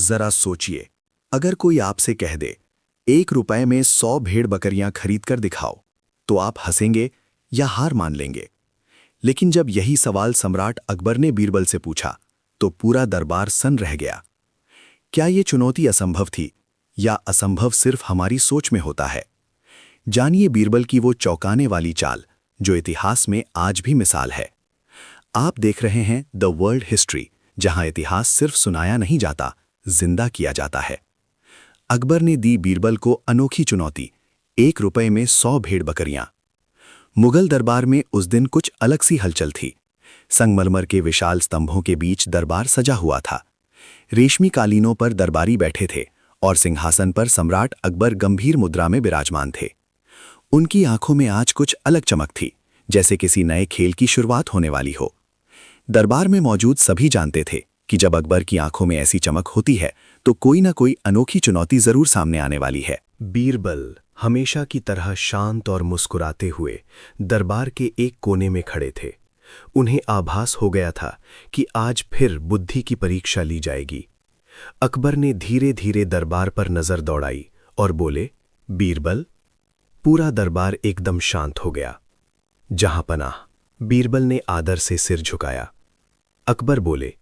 जरा सोचिए, अगर कोई आपसे कह दे 1 रुपए में 100 भेड़ बकरियां खरीद कर दिखाओ, तो आप हंसेंगे या हार मान लेंगे। लेकिन जब यही सवाल सम्राट अकबर ने बीरबल से पूछा, तो पूरा दरबार सन्न रह गया। क्या ये चुनौती असंभव थी, या असंभव सिर्फ हमारी सोच में होता है? जानिए बीरबल की वो चौंकाने वाली चाल, जो इतिहास में आज भी मिसाल है। आप देख रहे हैं द वर्ल्ड हिस्ट्री, जहां इतिहास सिर्फ सुनाया नहीं जाता, जिंदा किया जाता है। अकबर ने दी बीरबल को अनोखी चुनौती, 1 रुपए में 100 भेड़ बकरियां। मुगल दरबार में उस दिन कुछ अलग सी हलचल थी। संगमरमर के विशाल स्तंभों के बीच दरबार सजा हुआ था। रेशमी कालीनों पर दरबारी बैठे थे और सिंहासन पर सम्राट अकबर गंभीर मुद्रा में विराजमान थे। उनकी आंखों में आज कुछ अलग चमक थी, जैसे किसी नए खेल की शुरुआत होने वाली हो। दरबार में मौजूद सभी जानते थे कि जब अकबर की आंखों में ऐसी चमक होती है, तो कोई ना कोई अनोखी चुनौती जरूर सामने आने वाली है। बीरबल हमेशा की तरह शांत और मुस्कुराते हुए दरबार के एक कोने में खड़े थे। उन्हें आभास हो गया था कि आज फिर बुद्धि की परीक्षा ली जाएगी। अकबर ने धीरे धीरे दरबार पर नजर दौड़ाई और बोले, बीरबल। पूरा दरबार एकदम शांत हो गया। जहां पनाह। बीरबल ने आदर से सिर झुकाया। अकबर बोले,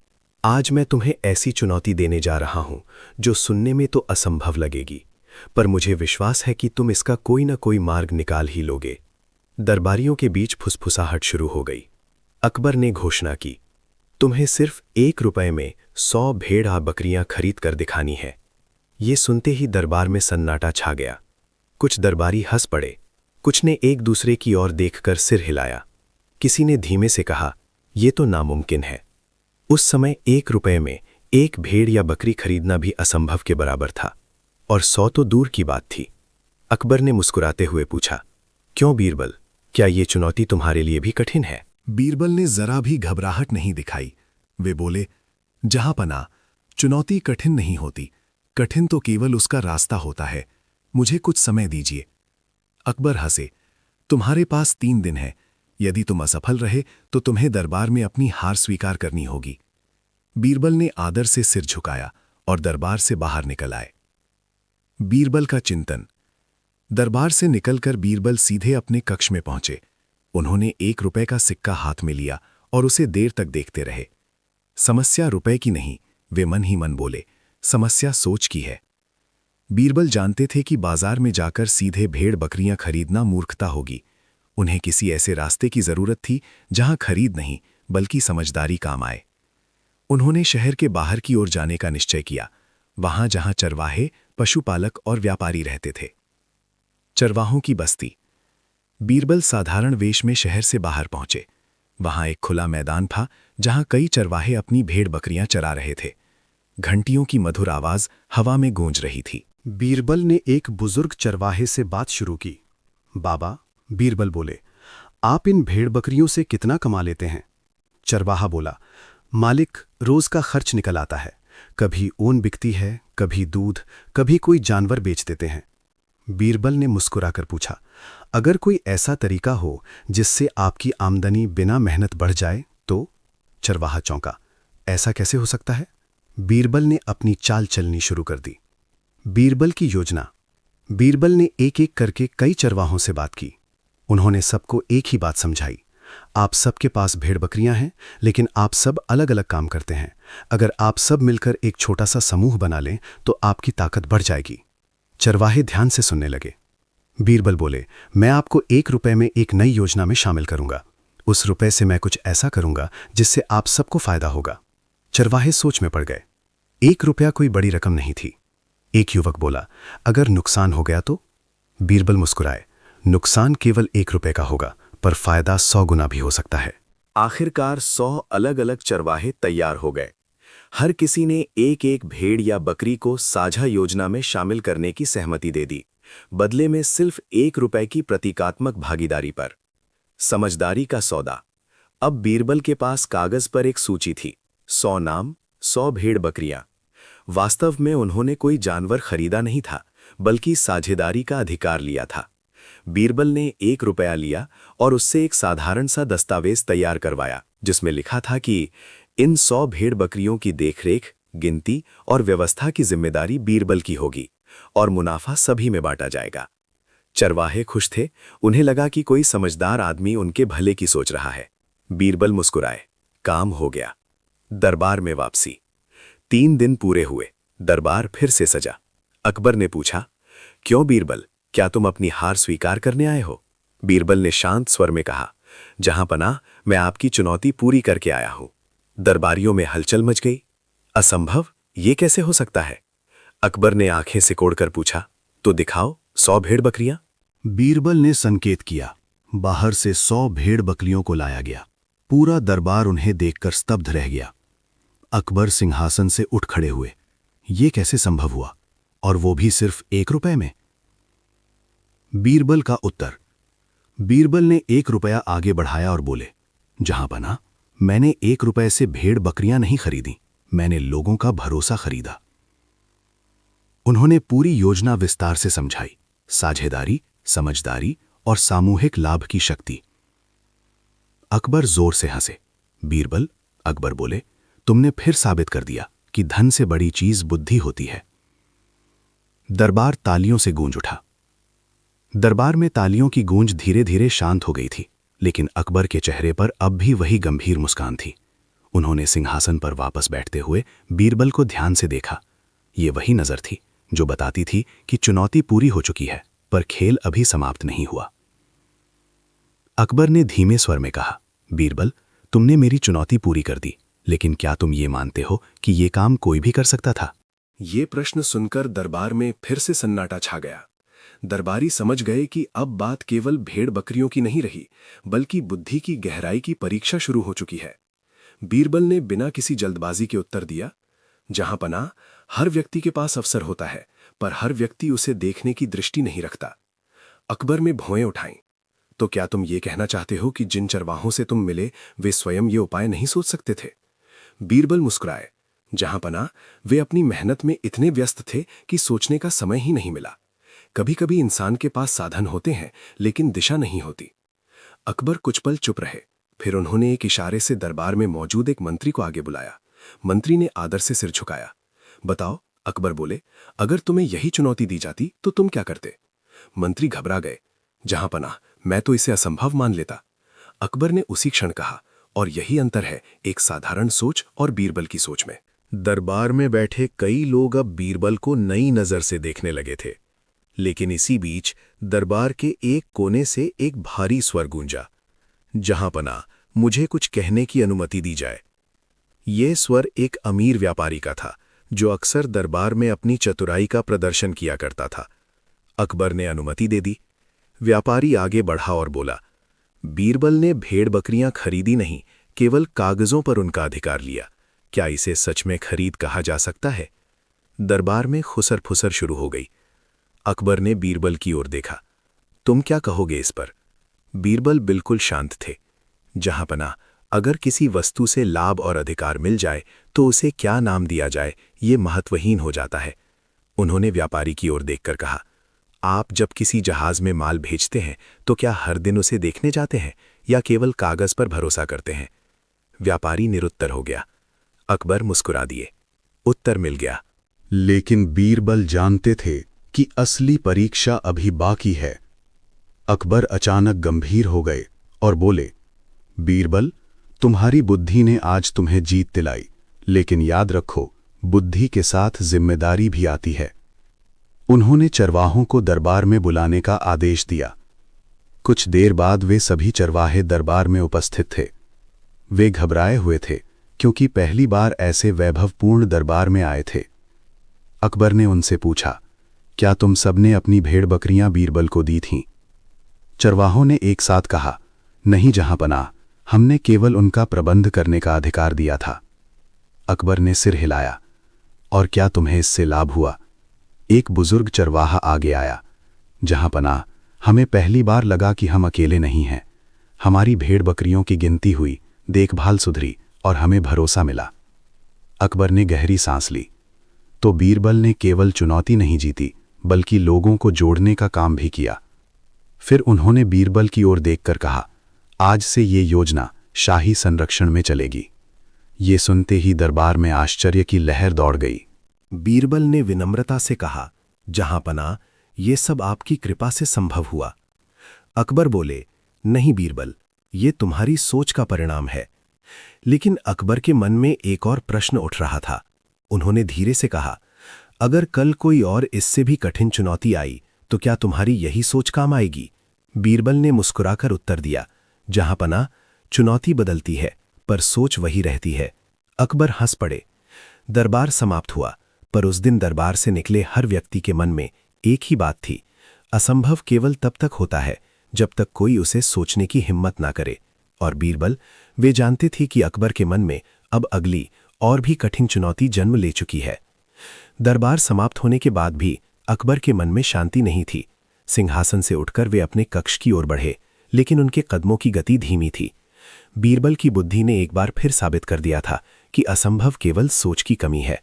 आज मैं तुम्हें ऐसी चुनौती देने जा रहा हूं जो सुनने में तो असंभव लगेगी, पर मुझे विश्वास है कि तुम इसका कोई ना कोई मार्ग निकाल ही लोगे। दरबारियों के बीच फुसफुसाहट शुरू हो गई। अकबर ने घोषणा की, तुम्हें सिर्फ 1 रुपए में 100 भेड़ बकरियां खरीद कर दिखानी है। ये सुनते ही दरबार में सन्नाटा छा गया। कुछ दरबारी हंस पड़े, कुछ ने एक दूसरे की ओर देखकर सिर हिलाया। किसी ने धीमे से कहा, यह तो नामुमकिन है। उस समय 1 रुपए में एक भेड़ या बकरी खरीदना भी असंभव के बराबर था, और 100 तो दूर की बात थी। अकबर ने मुस्कुराते हुए पूछा, क्यों बीरबल, क्या ये चुनौती तुम्हारे लिए भी कठिन है? बीरबल ने जरा भी घबराहट नहीं दिखाई। वे बोले, जहां पनाह, चुनौती कठिन नहीं होती, कठिन तो केवल उसका रास्ता होता है। मुझे कुछ समय दीजिए। अकबर हंसे, तुम्हारे पास 3 दिन है। यदि तुम असफल रहे तो तुम्हें दरबार में अपनी हार स्वीकार करनी होगी। बीरबल ने आदर से सिर झुकाया और दरबार से बाहर निकल आए। बीरबल का चिंतन। दरबार से निकलकर बीरबल सीधे अपने कक्ष में पहुंचे। उन्होंने 1 रुपए का सिक्का हाथ में लिया और उसे देर तक देखते रहे। समस्या रुपए की नहीं, वे मन ही मन बोले, समस्या सोच की है। बीरबल जानते थे कि बाजार में जाकर सीधे भेड़ बकरियां खरीदना मूर्खता होगी। उन्हें किसी ऐसे रास्ते की जरूरत थी जहां खरीद नहीं बल्कि समझदारी काम आए। उन्होंने शहर के बाहर की ओर जाने का निश्चय किया, वहां जहां चरवाहे, पशुपालक और व्यापारी रहते थे। चरवाहों की बस्ती। बीरबल साधारण वेश में शहर से बाहर पहुंचे। वहां एक खुला मैदान था जहां कई चरवाहे अपनी भेड़ बकरियां चरा रहे थे। घंटियों की मधुर आवाज हवा में गूंज रही थी। बीरबल ने एक बुजुर्ग चरवाहे से बात शुरू की। बाबा, बीरबल बोले, आप इन भेड़ बकरियों से कितना कमा लेते हैं? चरवाहा बोला, मालिक, रोज का खर्च निकल आता है। कभी ऊन बिकती है, कभी दूध, कभी कोई जानवर बेच देते हैं। बीरबल ने मुस्कुराकर पूछा, अगर कोई ऐसा तरीका हो जिससे आपकी आमदनी बिना मेहनत बढ़ जाए तो? चरवाहा चौंका, ऐसा कैसे हो सकता है? बीरबल ने अपनी चाल चलनी शुरू कर दी। बीरबल की योजना। बीरबल ने एक एक करके कई चरवाहों से बात की। उन्होंने सबको एक ही बात समझाई, आप सबके पास भेड़ बकरियां हैं, लेकिन आप सब अलग अलग काम करते हैं। अगर आप सब मिलकर एक छोटा सा समूह बना लें तो आपकी ताकत बढ़ जाएगी। चरवाहे ध्यान से सुनने लगे। बीरबल बोले, मैं आपको 1 रुपए में एक नई योजना में शामिल करूंगा। उस रुपए से मैं कुछ ऐसा करूंगा जिससे आप सबको फायदा होगा। चरवाहे सोच में पड़ गए। 1 रुपया कोई बड़ी रकम नहीं थी। एक युवक बोला, अगर नुकसान हो गया तो? बीरबल मुस्कुराए, नुकसान केवल 1 रुपए का होगा, पर फायदा 100 गुना भी हो सकता है। आखिरकार 100 अलग अलग चरवाहे तैयार हो गए। हर किसी ने एक एक भेड़ या बकरी को साझा योजना में शामिल करने की सहमति दे दी, बदले में सिर्फ 1 रुपए की प्रतीकात्मक भागीदारी पर। समझदारी का सौदा। अब बीरबल के पास कागज पर एक सूची थी, 100 नाम, 100 भेड़ बकरियां। वास्तव में उन्होंने कोई जानवर खरीदा नहीं था, बल्कि साझेदारी का अधिकार लिया था। बीरबल ने 1 रुपया लिया और उससे एक साधारण सा दस्तावेज तैयार करवाया, जिसमें लिखा था कि इन 100 भेड़ बकरियों की देखरेख गिनती और व्यवस्था की जिम्मेदारी बीरबल की होगी और मुनाफा सभी में बांटा जाएगा। चरवाहे खुश थे, उन्हें लगा कि कोई समझदार आदमी उनके भले की सोच रहा है। बीरबल मुस्कुराए, काम हो गया। दरबार में वापसी। 3 दिन पूरे हुए, दरबार फिर से सजा। अकबर ने पूछा, क्यों बीरबल, क्या तुम अपनी हार स्वीकार करने आए हो? बीरबल ने शांत स्वर में कहा, जहां पनाह, मैं आपकी चुनौती पूरी करके आया हूं। दरबारियों में हलचल मच गई। असंभव, ये कैसे हो सकता है? अकबर ने आंखें सिकोड़कर पूछा, तो दिखाओ 100 भेड़ बकरियां। बीरबल ने संकेत किया। बाहर से 100 भेड़ बकरियों को लाया गया। पूरा दरबार उन्हें देखकर स्तब्ध रह गया। अकबर सिंहासन से उठ खड़े हुए। ये कैसे संभव हुआ, और वो भी सिर्फ 1 रुपए में? बीरबल का उत्तर। बीरबल ने 1 रुपया आगे बढ़ाया और बोले, जहां पनाह, मैंने 1 रुपए से भेड़ बकरियां नहीं खरीदी, मैंने लोगों का भरोसा खरीदा। उन्होंने पूरी योजना विस्तार से समझाई। साझेदारी, समझदारी और सामूहिक लाभ की शक्ति। अकबर जोर से हंसे। बीरबल, अकबर बोले, तुमने फिर साबित कर दिया कि धन से बड़ी चीज बुद्धि होती है। दरबार तालियों से गूंज उठा। दरबार में तालियों की गूंज धीरे धीरे शांत हो गई थी, लेकिन अकबर के चेहरे पर अब भी वही गंभीर मुस्कान थी। उन्होंने सिंहासन पर वापस बैठते हुए बीरबल को ध्यान से देखा। ये वही नजर थी जो बताती थी कि चुनौती पूरी हो चुकी है, पर खेल अभी समाप्त नहीं हुआ। अकबर ने धीमे स्वर में कहा, बीरबल, तुमने मेरी चुनौती पूरी कर दी, लेकिन क्या तुम ये मानते हो कि ये काम कोई भी कर सकता था? ये प्रश्न सुनकर दरबार में फिर से सन्नाटा छा गया। दरबारी समझ गए कि अब बात केवल भेड़ बकरियों की नहीं रही, बल्कि बुद्धि की गहराई की परीक्षा शुरू हो चुकी है। बीरबल ने बिना किसी जल्दबाजी के उत्तर दिया, जहां पनाह, हर व्यक्ति के पास अवसर होता है, पर हर व्यक्ति उसे देखने की दृष्टि नहीं रखता। अकबर में भौएं उठाईं। तो क्या तुम ये कहना चाहते हो कि जिन चरवाहों से तुम मिले वे स्वयं ये उपाय नहीं सोच सकते थे? बीरबल मुस्कुराए। जहां पनाह, वे अपनी मेहनत में इतने व्यस्त थे कि सोचने का समय ही नहीं मिला। कभी कभी इंसान के पास साधन होते हैं, लेकिन दिशा नहीं होती। अकबर कुछ पल चुप रहे, फिर उन्होंने एक इशारे से दरबार में मौजूद एक मंत्री को आगे बुलाया। मंत्री ने आदर से सिर झुकाया। बताओ, अकबर बोले, अगर तुम्हें यही चुनौती दी जाती तो तुम क्या करते? मंत्री घबरा गए। जहां पनाह, मैं तो इसे असंभव मान लेता। अकबर ने उसी क्षण कहा, और यही अंतर है एक साधारण सोच और बीरबल की सोच में। दरबार में बैठे कई लोग अब बीरबल को नई नजर से देखने लगे थे, लेकिन इसी बीच दरबार के एक कोने से एक भारी स्वर गूंजा, जहां पनाह, मुझे कुछ कहने की अनुमति दी जाए। ये स्वर एक अमीर व्यापारी का था, जो अक्सर दरबार में अपनी चतुराई का प्रदर्शन किया करता था। अकबर ने अनुमति दे दी। व्यापारी आगे बढ़ा और बोला, बीरबल ने भेड़ बकरियां खरीदी नहीं, केवल कागजों पर उनका अधिकार लिया। क्या इसे सच में खरीद कहा जा सकता है? दरबार में खुसर फुसर शुरू हो गई। अकबर ने बीरबल की ओर देखा। तुम क्या कहोगे इस पर? बीरबल बिल्कुल शांत थे। जहां पनाह, अगर किसी वस्तु से लाभ और अधिकार मिल जाए तो उसे क्या नाम दिया जाए, ये महत्वहीन हो जाता है। उन्होंने व्यापारी की ओर देखकर कहा, आप जब किसी जहाज में माल भेजते हैं तो क्या हर दिन उसे देखने जाते हैं या केवल कागज पर भरोसा करते हैं? व्यापारी निरुत्तर हो गया। अकबर मुस्कुरा दिए। उत्तर मिल गया। लेकिन बीरबल जानते थे कि असली परीक्षा अभी बाकी है। अकबर अचानक गंभीर हो गए और बोले, बीरबल, तुम्हारी बुद्धि ने आज तुम्हें जीत दिलाई, लेकिन याद रखो, बुद्धि के साथ जिम्मेदारी भी आती है। उन्होंने चरवाहों को दरबार में बुलाने का आदेश दिया। कुछ देर बाद वे सभी चरवाहे दरबार में उपस्थित थे। वे घबराए हुए थे, क्योंकि पहली बार ऐसे वैभवपूर्ण दरबार में आए थे। अकबर ने उनसे पूछा, क्या तुम सबने अपनी भेड़ बकरियां बीरबल को दी थीं? चरवाहों ने एक साथ कहा, नहीं जहां पनाह, हमने केवल उनका प्रबंध करने का अधिकार दिया था। अकबर ने सिर हिलाया। और क्या तुम्हें इससे लाभ हुआ? एक बुजुर्ग चरवाहा आगे आया। जहां पनाह, हमें पहली बार लगा कि हम अकेले नहीं हैं। हमारी भेड़ बकरियों की गिनती हुई, देखभाल सुधरी और हमें भरोसा मिला। अकबर ने गहरी सांस ली। तो बीरबल ने केवल चुनौती नहीं जीती, बल्कि लोगों को जोड़ने का काम भी किया। फिर उन्होंने बीरबल की ओर देखकर कहा, आज से ये योजना शाही संरक्षण में चलेगी। ये सुनते ही दरबार में आश्चर्य की लहर दौड़ गई। बीरबल ने विनम्रता से कहा, जहांपनाह, ये सब आपकी कृपा से संभव हुआ। अकबर बोले, नहीं बीरबल, ये तुम्हारी सोच का परिणाम है। लेकिन अकबर के मन में एक और प्रश्न उठ रहा था। उन्होंने धीरे से कहा, अगर कल कोई और इससे भी कठिन चुनौती आई तो क्या तुम्हारी यही सोच काम आएगी? बीरबल ने मुस्कुराकर उत्तर दिया, जहांपनाह, चुनौती बदलती है पर सोच वही रहती है। अकबर हंस पड़े। दरबार समाप्त हुआ, पर उस दिन दरबार से निकले हर व्यक्ति के मन में एक ही बात थी, असंभव केवल तब तक होता है जब तक कोई उसे सोचने की हिम्मत ना करे। और बीरबल, वे जानते थे कि अकबर के मन में अब अगली और भी कठिन चुनौती जन्म ले चुकी है। दरबार समाप्त होने के बाद भी अकबर के मन में शांति नहीं थी। सिंहासन से उठकर वे अपने कक्ष की ओर बढ़े, लेकिन उनके कदमों की गति धीमी थी। बीरबल की बुद्धि ने एक बार फिर साबित कर दिया था कि असंभव केवल सोच की कमी है।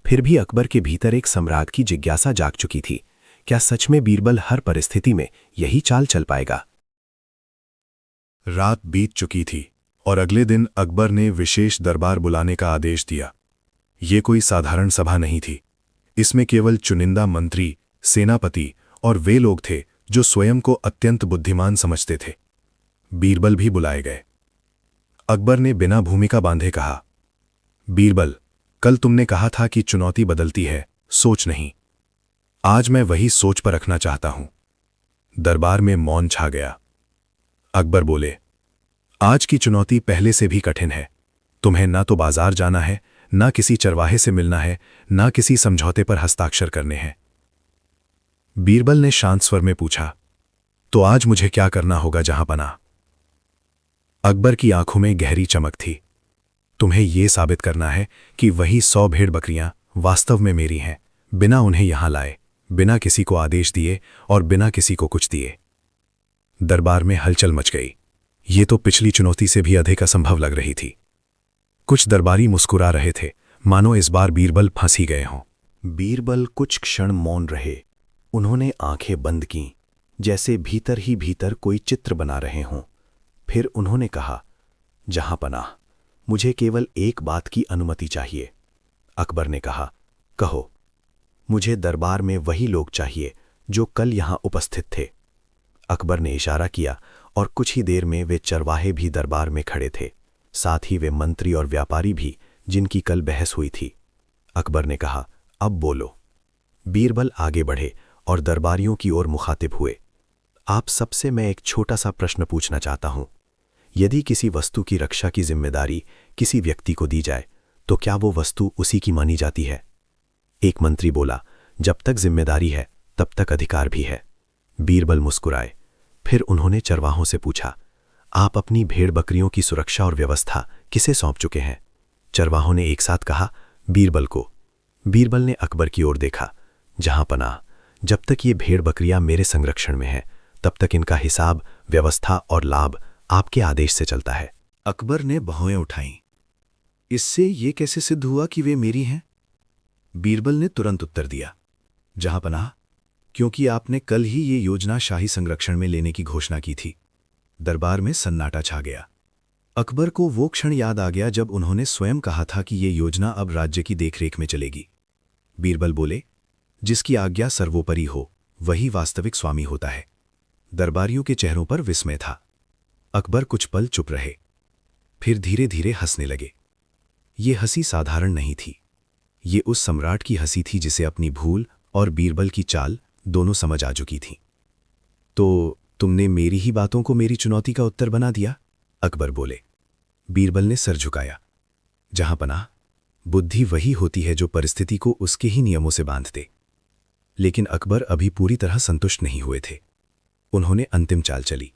फिर भी अकबर के भीतर एक सम्राट की जिज्ञासा जाग चुकी थी। क्या सच में बीरबल हर परिस्थिति में यही चाल चल पाएगा? रात बीत चुकी थी और अगले दिन अकबर ने विशेष दरबार बुलाने का आदेश दिया। ये कोई साधारण सभा नहीं थी। इसमें केवल चुनिंदा मंत्री, सेनापति और वे लोग थे जो स्वयं को अत्यंत बुद्धिमान समझते थे। बीरबल भी बुलाए गए। अकबर ने बिना भूमिका बांधे कहा, बीरबल, कल तुमने कहा था कि चुनौती बदलती है, सोच नहीं। आज मैं वही सोच पर रखना चाहता हूं। दरबार में मौन छा गया। अकबर बोले, आज की चुनौती पहले से भी कठिन है। तुम्हें ना तो बाजार जाना है, ना किसी चरवाहे से मिलना है, ना किसी समझौते पर हस्ताक्षर करने हैं। बीरबल ने शांत स्वर में पूछा, तो आज मुझे क्या करना होगा जहांपनाह? अकबर की आंखों में गहरी चमक थी। तुम्हें यह साबित करना है कि वही 100 भेड़ बकरियां वास्तव में मेरी हैं, बिना उन्हें यहां लाए, बिना किसी को आदेश दिए और बिना किसी को कुछ दिए। दरबार में हलचल मच गई। ये तो पिछली चुनौती से भी अधिक असंभव लग रही थी। कुछ दरबारी मुस्कुरा रहे थे, मानो इस बार बीरबल फंस ही गए हों। बीरबल कुछ क्षण मौन रहे। उन्होंने आंखें बंद कीं, जैसे भीतर ही भीतर कोई चित्र बना रहे हों। फिर उन्होंने कहा, जहांपनाह, मुझे केवल एक बात की अनुमति चाहिए। अकबर ने कहा, कहो। मुझे दरबार में वही लोग चाहिए जो कल यहां उपस्थित थे। अकबर ने इशारा किया और कुछ ही देर में वे चरवाहे भी दरबार में खड़े थे, साथ ही वे मंत्री और व्यापारी भी जिनकी कल बहस हुई थी। अकबर ने कहा, अब बोलो। बीरबल आगे बढ़े और दरबारियों की ओर मुखातिब हुए। आप सबसे मैं एक छोटा सा प्रश्न पूछना चाहता हूं। यदि किसी वस्तु की रक्षा की जिम्मेदारी किसी व्यक्ति को दी जाए तो क्या वो वस्तु उसी की मानी जाती है? एक मंत्री बोला, जब तक जिम्मेदारी है तब तक अधिकार भी है। बीरबल मुस्कुराए। फिर उन्होंने चरवाहों से पूछा, आप अपनी भेड़ बकरियों की सुरक्षा और व्यवस्था किसे सौंप चुके हैं? चरवाहों ने एक साथ कहा, बीरबल को। बीरबल ने अकबर की ओर देखा, जहांपनाह, जब तक ये भेड़ बकरियां मेरे संरक्षण में हैं तब तक इनका हिसाब, व्यवस्था और लाभ आपके आदेश से चलता है। अकबर ने भौएं उठाईं। इससे ये कैसे सिद्ध हुआ कि वे मेरी हैं? बीरबल ने तुरंत उत्तर दिया, जहांपनाह, क्योंकि आपने कल ही ये योजना शाही संरक्षण में लेने की घोषणा की थी। दरबार में सन्नाटा छा गया। अकबर को वो क्षण याद आ गया जब उन्होंने स्वयं कहा था कि ये योजना अब राज्य की देखरेख में चलेगी। बीरबल बोले, जिसकी आज्ञा सर्वोपरि हो वही वास्तविक स्वामी होता है। दरबारियों के चेहरों पर विस्मय था। अकबर कुछ पल चुप रहे, फिर धीरे धीरे हंसने लगे। ये हंसी साधारण नहीं थी। ये उस सम्राट की हंसी थी जिसे अपनी भूल और बीरबल की चाल दोनों समझ आ चुकी थी। तो तुमने मेरी ही बातों को मेरी चुनौती का उत्तर बना दिया? अकबर बोले। बीरबल ने सर झुकाया। जहांपनाह, बुद्धि वही होती है जो परिस्थिति को उसके ही नियमों से बांध दे। लेकिन अकबर अभी पूरी तरह संतुष्ट नहीं हुए थे। उन्होंने अंतिम चाल चली।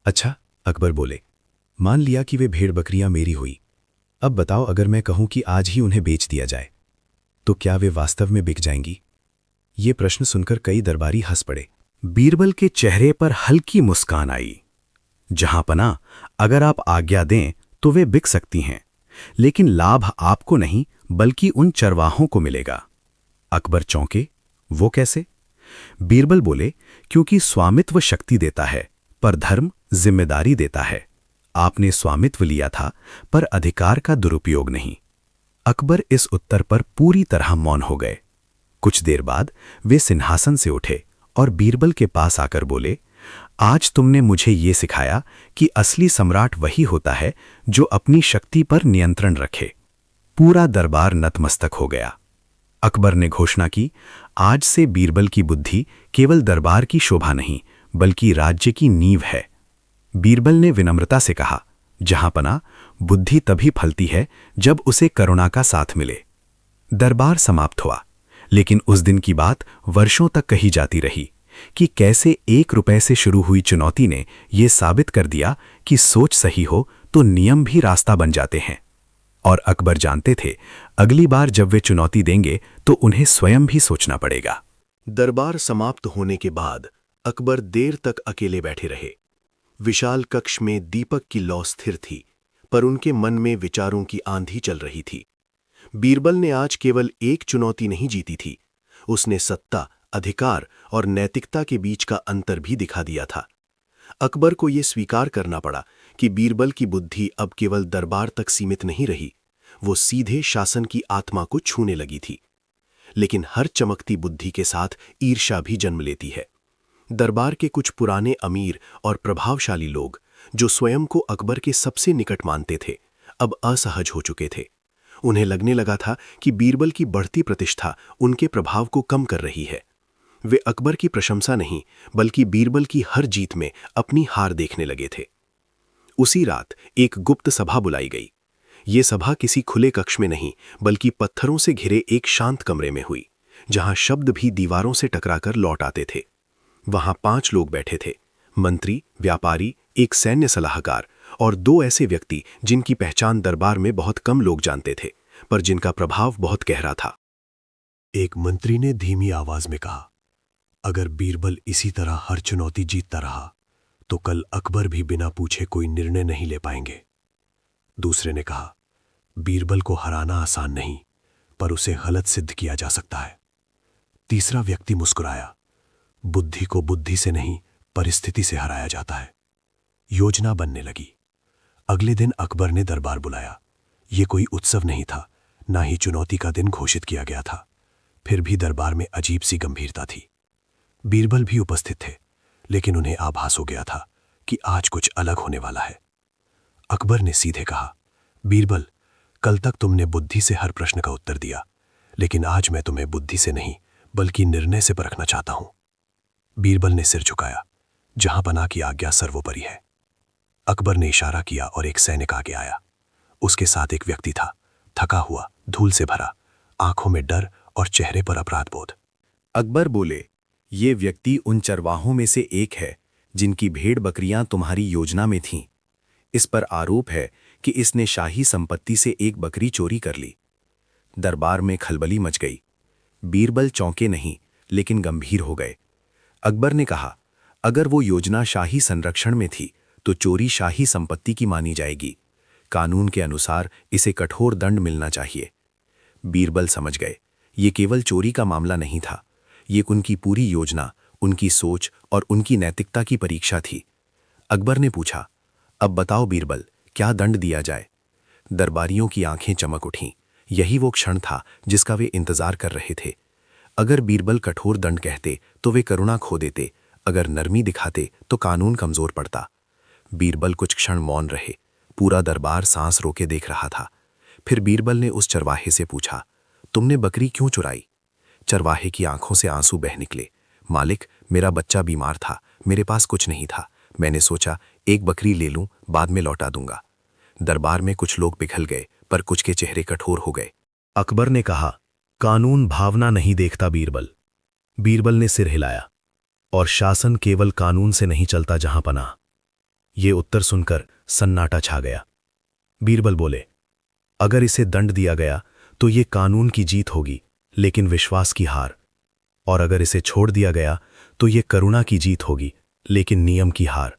अच्छा, अकबर बोले, मान लिया कि वे भेड़ बकरियां मेरी हुई। अब बताओ, अगर मैं कहूं कि आज ही उन्हें बेच दिया जाए तो क्या वे वास्तव में बिक जाएंगी? ये प्रश्न सुनकर कई दरबारी हंस पड़े। बीरबल के चेहरे पर हल्की मुस्कान आई। जहांपनाह, अगर आप आज्ञा दें तो वे बिक सकती हैं, लेकिन लाभ आपको नहीं बल्कि उन चरवाहों को मिलेगा। अकबर चौंके, वो कैसे? बीरबल बोले, क्योंकि स्वामित्व शक्ति देता है पर धर्म जिम्मेदारी देता है। आपने स्वामित्व लिया था पर अधिकार का दुरुपयोग नहीं। अकबर इस उत्तर पर पूरी तरह मौन हो गए। कुछ देर बाद वे सिंहासन से उठे और बीरबल के पास आकर बोले, आज तुमने मुझे ये सिखाया कि असली सम्राट वही होता है जो अपनी शक्ति पर नियंत्रण रखे। पूरा दरबार नतमस्तक हो गया। अकबर ने घोषणा की, आज से बीरबल की बुद्धि केवल दरबार की शोभा नहीं बल्कि राज्य की नींव है। बीरबल ने विनम्रता से कहा, जहांपना, बुद्धि तभी फलती है जब उसे करुणा का साथ मिले। दरबार समाप्त हुआ, लेकिन उस दिन की बात वर्षों तक कही जाती रही कि कैसे 1 रुपए से शुरू हुई चुनौती ने यह साबित कर दिया कि सोच सही हो तो नियम भी रास्ता बन जाते हैं। और अकबर जानते थे, अगली बार जब वे चुनौती देंगे तो उन्हें स्वयं भी सोचना पड़ेगा। दरबार समाप्त होने के बाद अकबर देर तक अकेले बैठे रहे। विशाल कक्ष में दीपक की लौ स्थिर थी, पर उनके मन में विचारों की आंधी चल रही थी। बीरबल ने आज केवल एक चुनौती नहीं जीती थी, उसने सत्ता, अधिकार और नैतिकता के बीच का अंतर भी दिखा दिया था। अकबर को यह स्वीकार करना पड़ा कि बीरबल की बुद्धि अब केवल दरबार तक सीमित नहीं रही, वो सीधे शासन की आत्मा को छूने लगी थी। लेकिन हर चमकती बुद्धि के साथ ईर्ष्या भी जन्म लेती है। दरबार के कुछ पुराने अमीर और प्रभावशाली लोग, जो स्वयं को अकबर के सबसे निकट मानते थे, अब असहज हो चुके थे। उन्हें लगने लगा था कि बीरबल की बढ़ती प्रतिष्ठा उनके प्रभाव को कम कर रही है। वे अकबर की प्रशंसा नहीं बल्कि बीरबल की हर जीत में अपनी हार देखने लगे थे। उसी रात एक गुप्त सभा बुलाई गई। ये सभा किसी खुले कक्ष में नहीं बल्कि पत्थरों से घिरे एक शांत कमरे में हुई, जहां शब्द भी दीवारों से टकराकर लौट आते थे। वहां 5 लोग बैठे थे, मंत्री, व्यापारी, एक सैन्य सलाहकार और 2 ऐसे व्यक्ति जिनकी पहचान दरबार में बहुत कम लोग जानते थे, पर जिनका प्रभाव बहुत गहरा था। एक मंत्री ने धीमी आवाज में कहा, अगर बीरबल इसी तरह हर चुनौती जीतता रहा तो कल अकबर भी बिना पूछे कोई निर्णय नहीं ले पाएंगे। दूसरे ने कहा, बीरबल को हराना आसान नहीं, पर उसे गलत सिद्ध किया जा सकता है। तीसरा व्यक्ति मुस्कुराया, बुद्धि को बुद्धि से नहीं परिस्थिति से हराया जाता है। योजना बनने लगी। अगले दिन अकबर ने दरबार बुलाया। यह कोई उत्सव नहीं था, ना ही चुनौती का दिन घोषित किया गया था। फिर भी दरबार में अजीब सी गंभीरता थी। बीरबल भी उपस्थित थे, लेकिन उन्हें आभास हो गया था कि आज कुछ अलग होने वाला है। अकबर ने सीधे कहा, बीरबल, कल तक तुमने बुद्धि से हर प्रश्न का उत्तर दिया, लेकिन आज मैं तुम्हें बुद्धि से नहीं बल्कि निर्णय से परखना चाहता हूं। बीरबल ने सिर झुकाया, जहांपनाह की आज्ञा सर्वोपरि है। अकबर ने इशारा किया और एक सैनिक आगे आया। उसके साथ एक व्यक्ति था, थका हुआ, धूल से भरा, आंखों में डर और चेहरे पर अपराध बोध। अकबर बोले, ये व्यक्ति उन चरवाहों में से एक है जिनकी भेड़ बकरियां तुम्हारी योजना में थीं। इस पर आरोप है कि इसने शाही संपत्ति से एक बकरी चोरी कर ली। दरबार में खलबली मच गई। बीरबल चौंके नहीं, लेकिन गंभीर हो गए। अकबर ने कहा, अगर वो योजना शाही संरक्षण में थी तो चोरी शाही संपत्ति की मानी जाएगी। कानून के अनुसार इसे कठोर दंड मिलना चाहिए। बीरबल समझ गए, ये केवल चोरी का मामला नहीं था, ये उनकी पूरी योजना, उनकी सोच और उनकी नैतिकता की परीक्षा थी। अकबर ने पूछा, अब बताओ बीरबल, क्या दंड दिया जाए? दरबारियों की आंखें चमक उठीं। यही वो क्षण था जिसका वे इंतजार कर रहे थे। अगर बीरबल कठोर दंड कहते तो वे करुणा खो देते, अगर नरमी दिखाते तो कानून कमजोर पड़ता। बीरबल कुछ क्षण मौन रहे। पूरा दरबार सांस रोके देख रहा था। फिर बीरबल ने उस चरवाहे से पूछा, तुमने बकरी क्यों चुराई? चरवाहे की आंखों से आंसू बह निकले। मालिक, मेरा बच्चा बीमार था, मेरे पास कुछ नहीं था। मैंने सोचा एक बकरी ले लूं, बाद में लौटा दूंगा। दरबार में कुछ लोग पिघल गए, पर कुछ के चेहरे कठोर हो गए। अकबर ने कहा, कानून भावना नहीं देखता बीरबल। बीरबल ने सिर हिलाया, और शासन केवल कानून से नहीं चलता जहांपनाह। ये उत्तर सुनकर सन्नाटा छा गया। बीरबल बोले, अगर इसे दंड दिया गया तो ये कानून की जीत होगी, लेकिन विश्वास की हार। और अगर इसे छोड़ दिया गया तो ये करुणा की जीत होगी, लेकिन नियम की हार।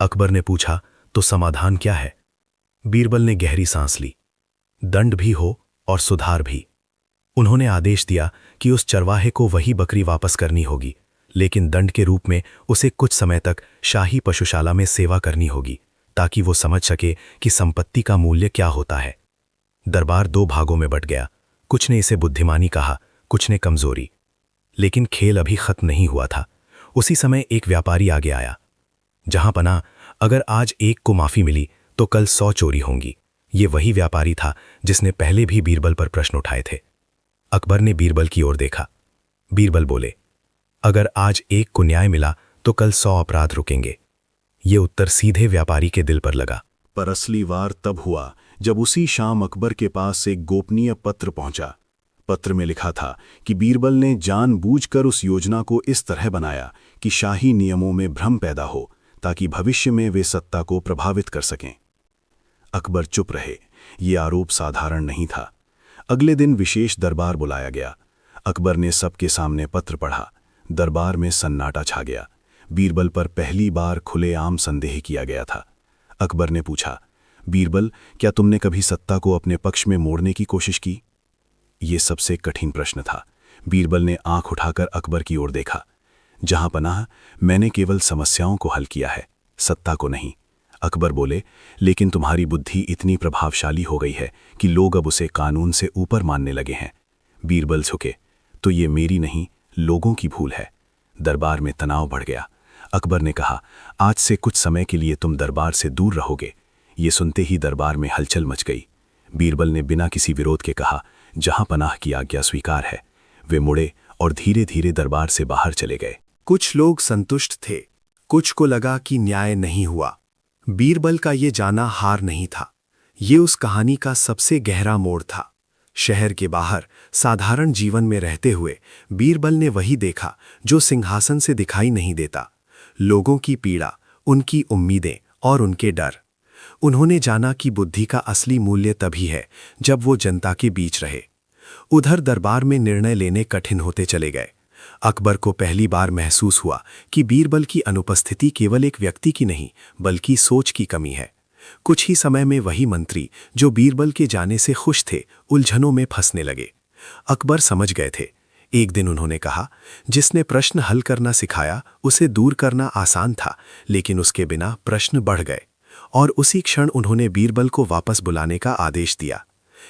अकबर ने पूछा, तो समाधान क्या है? बीरबल ने गहरी सांस ली। दंड भी हो और सुधार भी। उन्होंने आदेश दिया कि उस चरवाहे को वही बकरी वापस करनी होगी, लेकिन दंड के रूप में उसे कुछ समय तक शाही पशुशाला में सेवा करनी होगी, ताकि वो समझ सके कि संपत्ति का मूल्य क्या होता है। दरबार 2 भागों में बट गया। कुछ ने इसे बुद्धिमानी कहा, कुछ ने कमजोरी। लेकिन खेल अभी खत्म नहीं हुआ था। उसी समय एक व्यापारी आगे आया। जहां पना, अगर आज एक को माफी मिली तो कल 100 चोरी होंगी। ये वही व्यापारी था जिसने पहले भी बीरबल पर प्रश्न उठाए थे। अकबर ने बीरबल की ओर देखा। बीरबल बोले, अगर आज एक को न्याय मिला तो कल 100 अपराध रुकेंगे। ये उत्तर सीधे व्यापारी के दिल पर लगा। पर असली वार तब हुआ जब उसी शाम अकबर के पास एक गोपनीय पत्र पहुंचा। पत्र में लिखा था कि बीरबल ने जानबूझकर उस योजना को इस तरह बनाया कि शाही नियमों में भ्रम पैदा हो, ताकि भविष्य में वे सत्ता को प्रभावित कर सकें। अकबर चुप रहे। ये आरोप साधारण नहीं था। अगले दिन विशेष दरबार बुलाया गया। अकबर ने सबके सामने पत्र पढ़ा। दरबार में सन्नाटा छा गया। बीरबल पर पहली बार खुलेआम संदेह किया गया था। अकबर ने पूछा, बीरबल, क्या तुमने कभी सत्ता को अपने पक्ष में मोड़ने की कोशिश की? ये सबसे कठिन प्रश्न था। बीरबल ने आंख उठाकर अकबर की ओर देखा। जहां पनाह, मैंने केवल समस्याओं को हल किया है, सत्ता को नहीं। अकबर बोले, लेकिन तुम्हारी बुद्धि इतनी प्रभावशाली हो गई है कि लोग अब उसे कानून से ऊपर मानने लगे हैं। बीरबल झुके, तो ये मेरी नहीं, लोगों की भूल है। दरबार में तनाव बढ़ गया। अकबर ने कहा, आज से कुछ समय के लिए तुम दरबार से दूर रहोगे। ये सुनते ही दरबार में हलचल मच गई। बीरबल ने बिना किसी विरोध के कहा, जहां पनाह की आज्ञा स्वीकार है। वे मुड़े और धीरे धीरे दरबार से बाहर चले गए। कुछ लोग संतुष्ट थे, कुछ को लगा कि न्याय नहीं हुआ। बीरबल का ये जाना हार नहीं था, ये उस कहानी का सबसे गहरा मोड़ था। शहर के बाहर साधारण जीवन में रहते हुए बीरबल ने वही देखा जो सिंहासन से दिखाई नहीं देता, लोगों की पीड़ा, उनकी उम्मीदें और उनके डर। उन्होंने जाना कि बुद्धि का असली मूल्य तभी है जब वो जनता के बीच रहे। उधर दरबार में निर्णय लेने कठिन होते चले गए। अकबर को पहली बार महसूस हुआ कि बीरबल की अनुपस्थिति केवल एक व्यक्ति की नहीं, बल्कि सोच की कमी है। कुछ ही समय में वही मंत्री जो बीरबल के जाने से खुश थे, उलझनों में फंसने लगे। अकबर समझ गए थे। एक दिन उन्होंने कहा, जिसने प्रश्न हल करना सिखाया उसे दूर करना आसान था, लेकिन उसके बिना प्रश्न बढ़ गए। और उसी क्षण उन्होंने बीरबल को वापस बुलाने का आदेश दिया।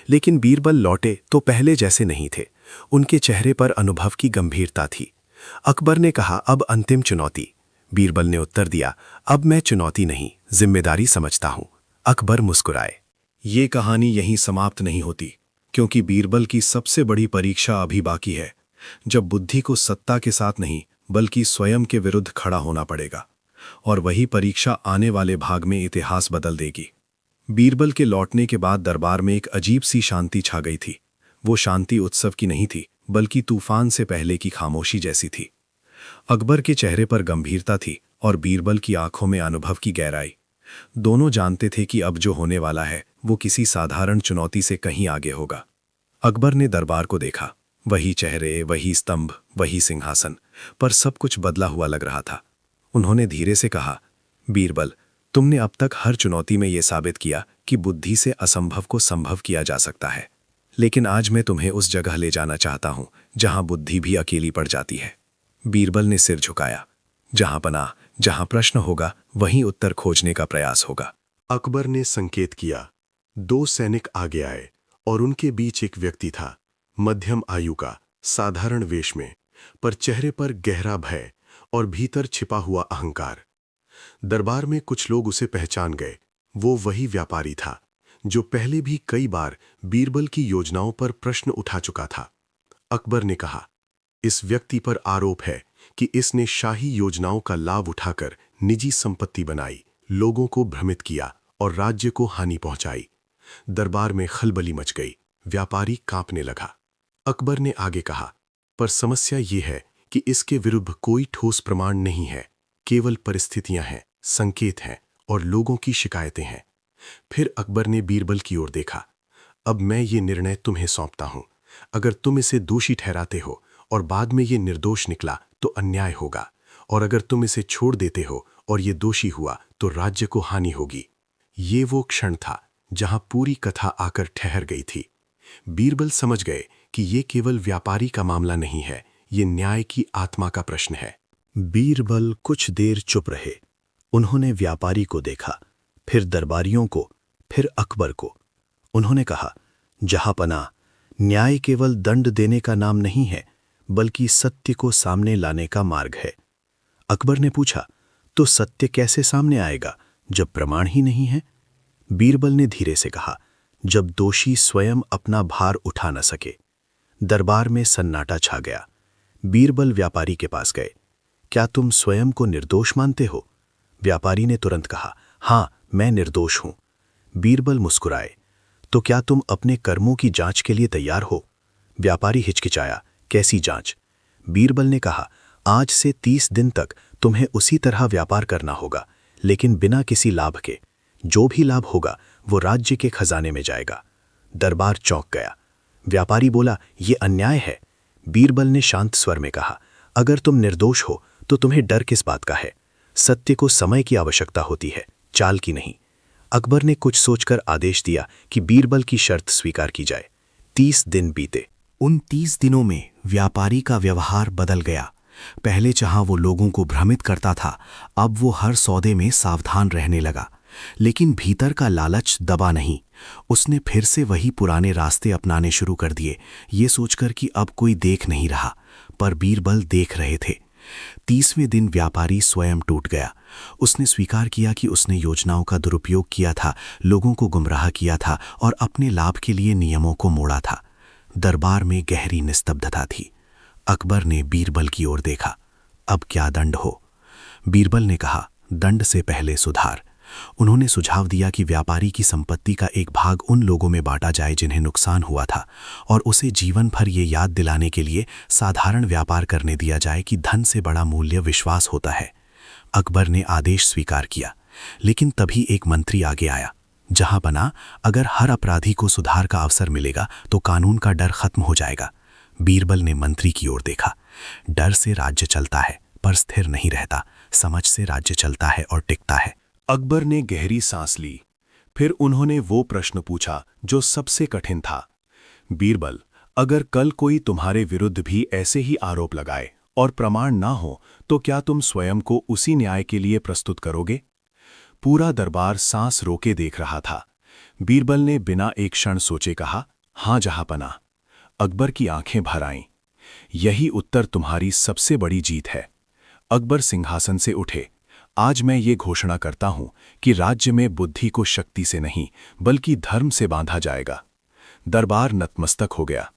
लेकिन बीरबल लौटे तो पहले जैसे नहीं थे। उनके चेहरे पर अनुभव की गंभीरता थी। अकबर ने कहा, अब अंतिम चुनौती। बीरबल ने उत्तर दिया, अब मैं चुनौती नहीं, जिम्मेदारी समझता हूं। अकबर मुस्कुराए। ये कहानी यहीं समाप्त नहीं होती, क्योंकि बीरबल की सबसे बड़ी परीक्षा अभी बाकी है, जब बुद्धि को सत्ता के साथ नहीं बल्कि स्वयं के विरुद्ध खड़ा होना पड़ेगा। और वही परीक्षा आने वाले भाग में इतिहास बदल देगी। बीरबल के लौटने के बाद दरबार में एक अजीब सी शांति छा गई थी। वो शांति उत्सव की नहीं थी, बल्कि तूफान से पहले की खामोशी जैसी थी। अकबर के चेहरे पर गंभीरता थी और बीरबल की आंखों में अनुभव की गहराई। दोनों जानते थे कि अब जो होने वाला है वो किसी साधारण चुनौती से कहीं आगे होगा। अकबर ने दरबार को देखा। वही चेहरे, वही स्तंभ, वही सिंहासन, पर सब कुछ बदला हुआ लग रहा था। उन्होंने धीरे से कहा, बीरबल, तुमने अब तक हर चुनौती में यह साबित किया कि बुद्धि से असंभव को संभव किया जा सकता है। लेकिन आज मैं तुम्हें उस जगह ले जाना चाहता हूं जहां बुद्धि भी अकेली पड़ जाती है। बीरबल ने सिर झुकाया। जहां पनाह, जहां प्रश्न होगा वहीं उत्तर खोजने का प्रयास होगा। अकबर ने संकेत किया। 2 सैनिक आगे आए और उनके बीच एक व्यक्ति था, मध्यम आयु का, साधारण वेश में, पर चेहरे पर गहरा भय और भीतर छिपा हुआ अहंकार। दरबार में कुछ लोग उसे पहचान गए। वो वही व्यापारी था जो पहले भी कई बार बीरबल की योजनाओं पर प्रश्न उठा चुका था। अकबर ने कहा, इस व्यक्ति पर आरोप है कि इसने शाही योजनाओं का लाभ उठाकर निजी संपत्ति बनाई, लोगों को भ्रमित किया और राज्य को हानि पहुंचाई। दरबार में खलबली मच गई। व्यापारी कांपने लगा। अकबर ने आगे कहा, पर समस्या ये है कि इसके विरुद्ध कोई ठोस प्रमाण नहीं है, केवल परिस्थितियां हैं, संकेत हैं और लोगों की शिकायतें हैं। फिर अकबर ने बीरबल की ओर देखा। अब मैं ये निर्णय तुम्हें सौंपता हूं। अगर तुम इसे दोषी ठहराते हो और बाद में ये निर्दोष निकला तो अन्याय होगा, और अगर तुम इसे छोड़ देते हो और ये दोषी हुआ तो राज्य को हानि होगी। ये वो क्षण था जहां पूरी कथा आकर ठहर गई थी। बीरबल समझ गए कि ये केवल व्यापारी का मामला नहीं है, ये न्याय की आत्मा का प्रश्न है। बीरबल कुछ देर चुप रहे। उन्होंने व्यापारी को देखा, फिर दरबारियों को, फिर अकबर को। उन्होंने कहा, जहांपनाह, न्याय केवल दंड देने का नाम नहीं है, बल्कि सत्य को सामने लाने का मार्ग है। अकबर ने पूछा, तो सत्य कैसे सामने आएगा जब प्रमाण ही नहीं है? बीरबल ने धीरे से कहा, जब दोषी स्वयं अपना भार उठा न सके। दरबार में सन्नाटा छा गया। बीरबल व्यापारी के पास गए। क्या तुम स्वयं को निर्दोष मानते हो? व्यापारी ने तुरंत कहा, हाँ, मैं निर्दोष हूं। बीरबल मुस्कुराए। तो क्या तुम अपने कर्मों की जांच के लिए तैयार हो? व्यापारी हिचकिचाया, कैसी जांच? बीरबल ने कहा, आज से 30 दिन तक तुम्हें उसी तरह व्यापार करना होगा, लेकिन बिना किसी लाभ के। जो भी लाभ होगा वो राज्य के खजाने में जाएगा। दरबार चौंक गया। व्यापारी बोला, ये अन्याय है। बीरबल ने शांत स्वर में कहा, अगर तुम निर्दोष हो तो तुम्हें डर किस बात का है? सत्य को समय की आवश्यकता होती है, चाल की नहीं। अकबर ने कुछ सोचकर आदेश दिया कि बीरबल की शर्त स्वीकार की जाए। 30 दिन बीते। उन 30 दिनों में व्यापारी का व्यवहार बदल गया। पहले जहां वो लोगों को भ्रमित करता था, अब वो हर सौदे में सावधान रहने लगा। लेकिन भीतर का लालच दबा नहीं। उसने फिर से वही पुराने रास्ते अपनाने शुरू कर दिए, ये सोचकर कि अब कोई देख नहीं रहा, पर बीरबल देख रहे थे। 30वें दिन व्यापारी स्वयं टूट गया। उसने स्वीकार किया कि उसने योजनाओं का दुरुपयोग किया था, लोगों को गुमराह किया था और अपने लाभ के लिए नियमों को मोड़ा था। दरबार में गहरी निस्तब्धता थी। अकबर ने बीरबल की ओर देखा। अब क्या दंड हो? बीरबल ने कहा, दंड से पहले सुधार। उन्होंने सुझाव दिया कि व्यापारी की संपत्ति का एक भाग उन लोगों में बांटा जाए जिन्हें नुकसान हुआ था, और उसे जीवन भर ये याद दिलाने के लिए साधारण व्यापार करने दिया जाए कि धन से बड़ा मूल्य विश्वास होता है। अकबर ने आदेश स्वीकार किया, लेकिन तभी एक मंत्री आगे आया। जहांपनाह, अगर हर अपराधी को सुधार का अवसर मिलेगा तो कानून का डर खत्म हो जाएगा। बीरबल ने मंत्री की ओर देखा। डर से राज्य चलता है पर स्थिर नहीं रहता, समझ से राज्य चलता है और टिकता है। अकबर ने गहरी सांस ली। फिर उन्होंने वो प्रश्न पूछा जो सबसे कठिन था। बीरबल, अगर कल कोई तुम्हारे विरुद्ध भी ऐसे ही आरोप लगाए और प्रमाण ना हो, तो क्या तुम स्वयं को उसी न्याय के लिए प्रस्तुत करोगे? पूरा दरबार सांस रोके देख रहा था। बीरबल ने बिना एक क्षण सोचे कहा, हां जहांपनाह। अकबर की आंखें भर आईं। यही उत्तर तुम्हारी सबसे बड़ी जीत है। अकबर सिंहासन से उठे। आज मैं ये घोषणा करता हूं कि राज्य में बुद्धि को शक्ति से नहीं बल्कि धर्म से बांधा जाएगा। दरबार नतमस्तक हो गया।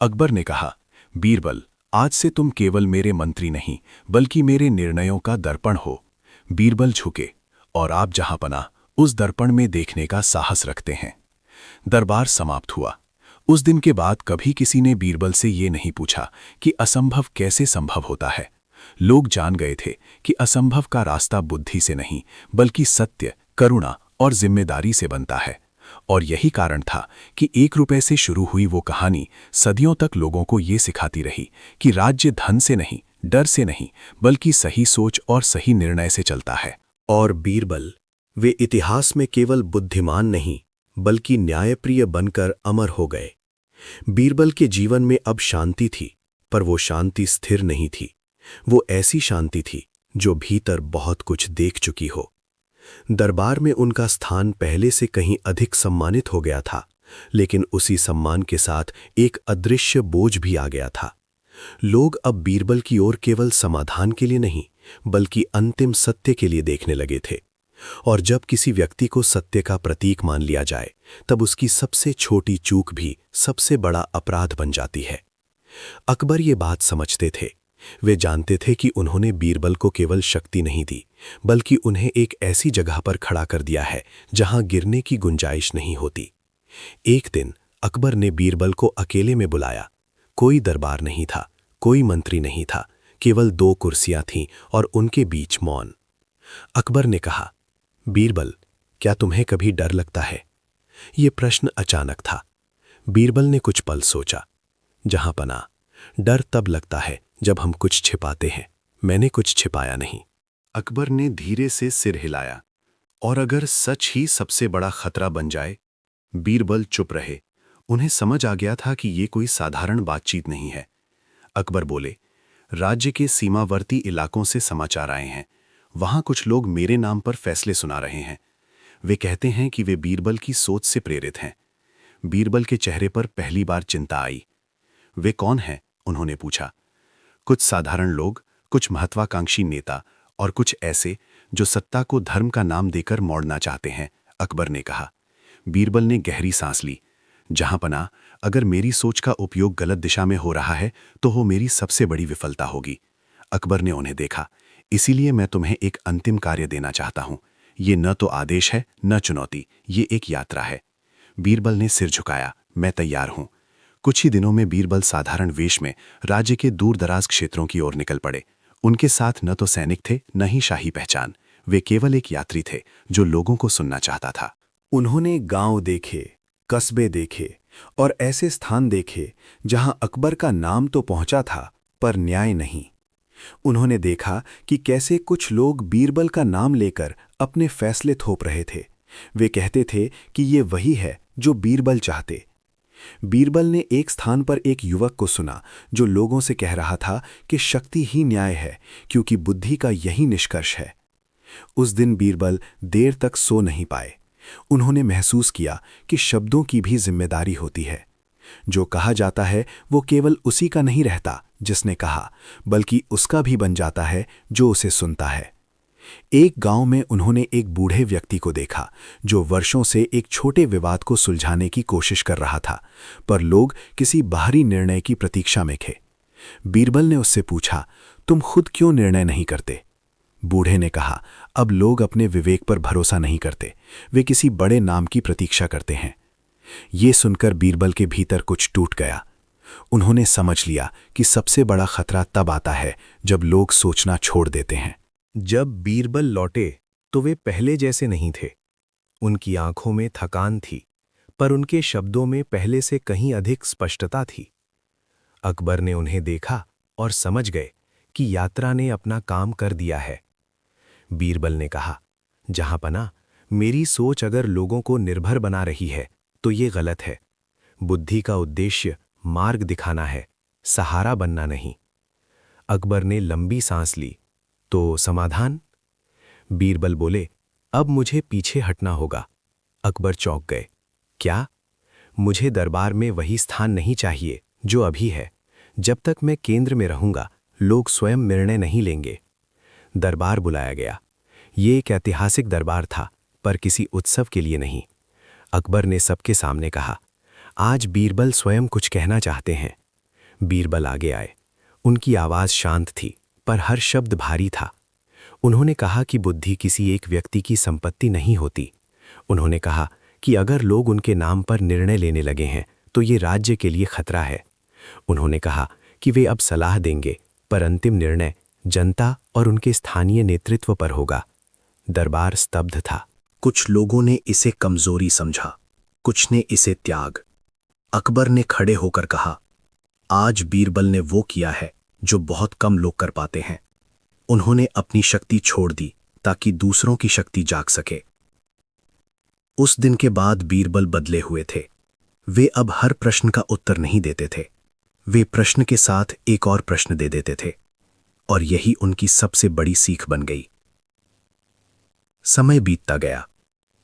अकबर ने कहा, बीरबल, आज से तुम केवल मेरे मंत्री नहीं बल्कि मेरे निर्णयों का दर्पण हो। बीरबल झुके, और आप जहांपनाह उस दर्पण में देखने का साहस रखते हैं। दरबार समाप्त हुआ। उस दिन के बाद कभी किसी ने बीरबल से ये नहीं पूछा कि असंभव कैसे संभव होता है। लोग जान गए थे कि असंभव का रास्ता बुद्धि से नहीं बल्कि सत्य, करुणा और जिम्मेदारी से बनता है। और यही कारण था कि 1 रुपए से शुरू हुई वो कहानी सदियों तक लोगों को ये सिखाती रही कि राज्य धन से नहीं, डर से नहीं, बल्कि सही सोच और सही निर्णय से चलता है। और बीरबल, वे इतिहास में केवल बुद्धिमान नहीं बल्कि न्यायप्रिय बनकर अमर हो गए। बीरबल के जीवन में अब शांति थी, पर वो शांति स्थिर नहीं थी। वो ऐसी शांति थी जो भीतर बहुत कुछ देख चुकी हो। दरबार में उनका स्थान पहले से कहीं अधिक सम्मानित हो गया था, लेकिन उसी सम्मान के साथ एक अदृश्य बोझ भी आ गया था। लोग अब बीरबल की ओर केवल समाधान के लिए नहीं बल्कि अंतिम सत्य के लिए देखने लगे थे। और जब किसी व्यक्ति को सत्य का प्रतीक मान लिया जाए, तब उसकी सबसे छोटी चूक भी सबसे बड़ा अपराध बन जाती है। अकबर ये बात समझते थे। वे जानते थे कि उन्होंने बीरबल को केवल शक्ति नहीं दी, बल्कि उन्हें एक ऐसी जगह पर खड़ा कर दिया है जहां गिरने की गुंजाइश नहीं होती। एक दिन अकबर ने बीरबल को अकेले में बुलाया। कोई दरबार नहीं था, कोई मंत्री नहीं था, केवल 2 कुर्सियां थीं और उनके बीच मौन। अकबर ने कहा, बीरबल, क्या तुम्हें कभी डर लगता है? ये प्रश्न अचानक था। बीरबल ने कुछ पल सोचा। जहांपनाह, डर तब लगता है जब हम कुछ छिपाते हैं। मैंने कुछ छिपाया नहीं। अकबर ने धीरे से सिर हिलाया। और अगर सच ही सबसे बड़ा खतरा बन जाए? बीरबल चुप रहे। उन्हें समझ आ गया था कि ये कोई साधारण बातचीत नहीं है। अकबर बोले, राज्य के सीमावर्ती इलाकों से समाचार आए हैं। वहां कुछ लोग मेरे नाम पर फैसले सुना रहे हैं। वे कहते हैं कि वे बीरबल की सोच से प्रेरित हैं। बीरबल के चेहरे पर पहली बार चिंता आई। वे कौन हैं? उन्होंने पूछा। कुछ साधारण लोग, कुछ महत्वाकांक्षी नेता और कुछ ऐसे जो सत्ता को धर्म का नाम देकर मोड़ना चाहते हैं, अकबर ने कहा। बीरबल ने गहरी सांस ली। जहांपनाह, अगर मेरी सोच का उपयोग गलत दिशा में हो रहा है तो वो मेरी सबसे बड़ी विफलता होगी। अकबर ने उन्हें देखा। इसीलिए मैं तुम्हें एक अंतिम कार्य देना चाहता हूं। ये न तो आदेश है न चुनौती, ये एक यात्रा है। बीरबल ने सिर झुकाया। मैं तैयार हूं। कुछ ही दिनों में बीरबल साधारण वेश में राज्य के दूर दराज क्षेत्रों की ओर निकल पड़े। उनके साथ न तो सैनिक थे न ही शाही पहचान। वे केवल एक यात्री थे जो लोगों को सुनना चाहता था। उन्होंने गांव देखे, कस्बे देखे और ऐसे स्थान देखे जहां अकबर का नाम तो पहुंचा था पर न्याय नहीं। उन्होंने देखा कि कैसे कुछ लोग बीरबल का नाम लेकर अपने फैसले थोप रहे थे। वे कहते थे कि ये वही है जो बीरबल चाहते। बीरबल ने एक स्थान पर एक युवक को सुना जो लोगों से कह रहा था कि शक्ति ही न्याय है, क्योंकि बुद्धि का यही निष्कर्ष है। उस दिन बीरबल देर तक सो नहीं पाए। उन्होंने महसूस किया कि शब्दों की भी जिम्मेदारी होती है। जो कहा जाता है वो केवल उसी का नहीं रहता जिसने कहा, बल्कि उसका भी बन जाता है जो उसे सुनता है। एक गांव में उन्होंने एक बूढ़े व्यक्ति को देखा जो वर्षों से एक छोटे विवाद को सुलझाने की कोशिश कर रहा था, पर लोग किसी बाहरी निर्णय की प्रतीक्षा में थे। बीरबल ने उससे पूछा, तुम खुद क्यों निर्णय नहीं करते? बूढ़े ने कहा, अब लोग अपने विवेक पर भरोसा नहीं करते, वे किसी बड़े नाम की प्रतीक्षा करते हैं। ये सुनकर बीरबल के भीतर कुछ टूट गया। उन्होंने समझ लिया कि सबसे बड़ा खतरा तब आता है जब लोग सोचना छोड़ देते हैं। जब बीरबल लौटे तो वे पहले जैसे नहीं थे। उनकी आंखों में थकान थी, पर उनके शब्दों में पहले से कहीं अधिक स्पष्टता थी। अकबर ने उन्हें देखा और समझ गए कि यात्रा ने अपना काम कर दिया है। बीरबल ने कहा, जहांपनाह, मेरी सोच अगर लोगों को निर्भर बना रही है तो ये गलत है। बुद्धि का उद्देश्य मार्ग दिखाना है, सहारा बनना नहीं। अकबर ने लंबी सांस ली। तो समाधान? बीरबल बोले, अब मुझे पीछे हटना होगा। अकबर चौंक गए। क्या? मुझे दरबार में वही स्थान नहीं चाहिए जो अभी है। जब तक मैं केंद्र में रहूंगा, लोग स्वयं निर्णय नहीं लेंगे। दरबार बुलाया गया। ये एक ऐतिहासिक दरबार था, पर किसी उत्सव के लिए नहीं। अकबर ने सबके सामने कहा, आज बीरबल स्वयं कुछ कहना चाहते हैं। बीरबल आगे आए। उनकी आवाज शांत थी, पर हर शब्द भारी था। उन्होंने कहा कि बुद्धि किसी एक व्यक्ति की संपत्ति नहीं होती। उन्होंने कहा कि अगर लोग उनके नाम पर निर्णय लेने लगे हैं तो ये राज्य के लिए खतरा है। उन्होंने कहा कि वे अब सलाह देंगे, पर अंतिम निर्णय जनता और उनके स्थानीय नेतृत्व पर होगा। दरबार स्तब्ध था। कुछ लोगों ने इसे कमजोरी समझा, कुछ ने इसे त्याग। अकबर ने खड़े होकर कहा, आज बीरबल ने वो किया है जो बहुत कम लोग कर पाते हैं। उन्होंने अपनी शक्ति छोड़ दी ताकि दूसरों की शक्ति जाग सके। उस दिन के बाद बीरबल बदले हुए थे। वे अब हर प्रश्न का उत्तर नहीं देते थे। वे प्रश्न के साथ एक और प्रश्न दे देते थे, और यही उनकी सबसे बड़ी सीख बन गई। समय बीतता गया।